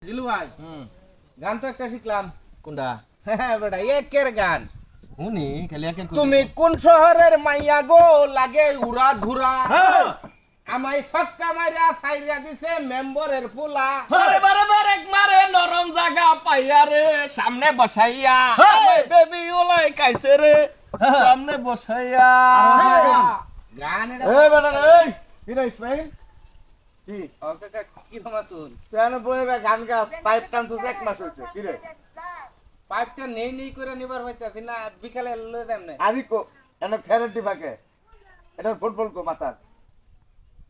জিলু ভাই গান তো একটা শিখলাম। কোনটা? হ্যাঁ বেটা একের গান। শুনি খালি একের তুমি কোন শহরের মাইয়া গো লাগে উড়া ধুরা, আমায় ছক্কা মারিয়া ফাইরা দিছে মেম্বরের পোলা। আরে বারে বারে মারে নরম জায়গা পাইয়া রে সামনে বসাইয়া আমায় বেবি ওলাই কাইছে রে সামনে বসাইয়া গান এটা এই বেটা এই কি রে ইসমাইল কি ওকে কি রকম আছুন? কেন বইবে গান গাছ পাইপ টানছস এক মাস হইছে কি রে পাইপটা নেই করে নিবার হইতাছি না, বিকালে লয়ে যাম না। আদি কো এনে ফেরত দিবাকে এটা ফুটবল কো মাতার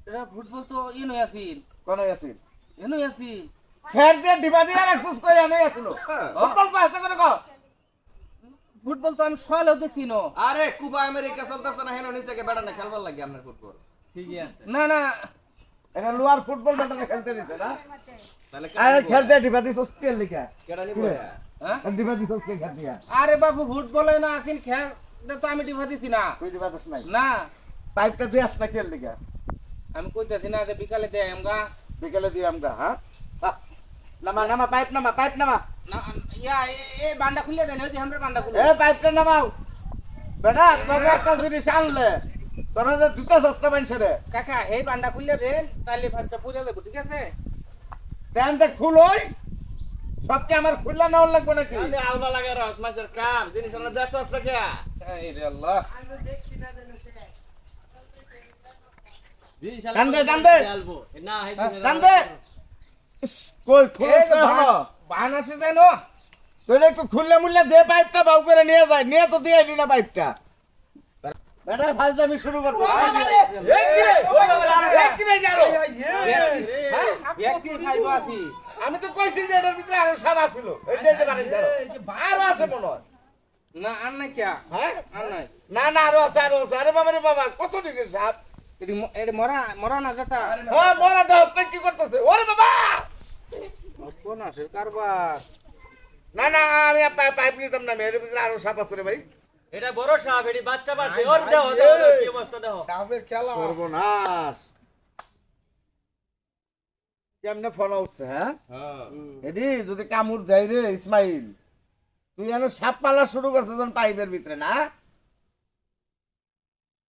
এটা ফুটবল তো ইনো আছিল, কোন আছিল ইনো আছিল। ফের দিয়ে দিবা দিয়া রাখছস কই আনে আছিল ফুটবল কো আছে করে কো ফুটবল তো আমি সকালেও দেখছি না। আরে কুবা আমেরিকা চলতেছে না হেন নিচে কে বেড়া না খেলবার লাগে আপনার ফুটবল ঠিকই আছে। না না এটা লোয়ার ফুটবল ব্যাটারে খেলতে দিছে না তাহলে আরে খেলতে দিবা দিছস কে লিখা কেডা নিব হ্যাঁ? দিবা দিছস কে খেল দিয়া আরে বাবু ফুটবলে না আছিল খেল তো আমি ডিভা দিছি না। তুই দিবা দিস নাই না পাইপটা দিয়াস না কে লিখা আমি কইতাছি না যে বিকালে দেয় আমগা। বিকেলে দিয়ে আমগা হ্যাঁ নামা নামা পাইপ নামা না ইয়া এ বান্ডা খুলে দেন, ওই যে আমরা বান্ডা খুলে। এ পাইপটা নামাও বেটা তোর একটা জিনিস আনলে তোরা যে জুতা সস্তা মানছে রে কাকা এই বান্ডা খুলে দেন, তাহলে ভাতটা পূজা দেবো, ঠিক আছে? দেন দেখ খুলই সবকে আমার খুললা নেওয়ার লাগবে নাকি আমি আলবা লাগা রস মাসের কাম জিনিস আমরা দেখতে আসলে কে এই রে আল্লাহ। জিনিস টান দে আলবো না হে টান দে ইস, কই এই খুলছ যে হলো বান আছে যেন। তুই একটু খুললে মুললে দে পাইপটা বাউ করে নিয়ে যায় নিয়ে তো দিয়ে দিনা পাইপটা বেটা ফাজলামি শুরু করছো এই কি রে? এই কি রে জানো? হ্যাঁ? ব্যক্তি খাইবো আছি। আমি তো কইছি যে এটার ভিতরে আরো সাপ আছিল এই যে বাড়ি জানো আরো আছে মনে হয় না আর নাই কিয়া? হ্যাঁ আর নাই। না না আরো আছে আরে বাবা রে বাবা কত দিকে সাপ এটি মরা মরা না যেতা। হ্যাঁ মরা দশ কি করতেছে ওরে বাবা কোন আসে কারবার? না না আমি পাইপ নিতাম না এর ভিতরে আরো সাপ আছে রে ভাই এটা বড় সাপ এটি বাচ্চা বাসে ওর দেহ দেহ কি অবস্থা দেহ সাপের খেলা। সর্বনাশ কেমনে ফল উঠছে হ্যাঁ এডি যদি কামড় দেয় রে ইসমাইল তুই এনে সাপ পালা শুরু করছিস যখন পাইপের ভিতরে না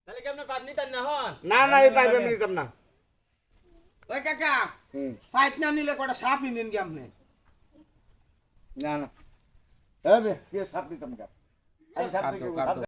তাহলে কি আপনি পাপ নিতেন না হন না না এই পাইপ আমি নিতাম না ওই কাকা পাইপ না নিলে কটা সাপই নিন কি আপনি? না না হবে কি সাপ নিতাম আমি সাপ নিতাম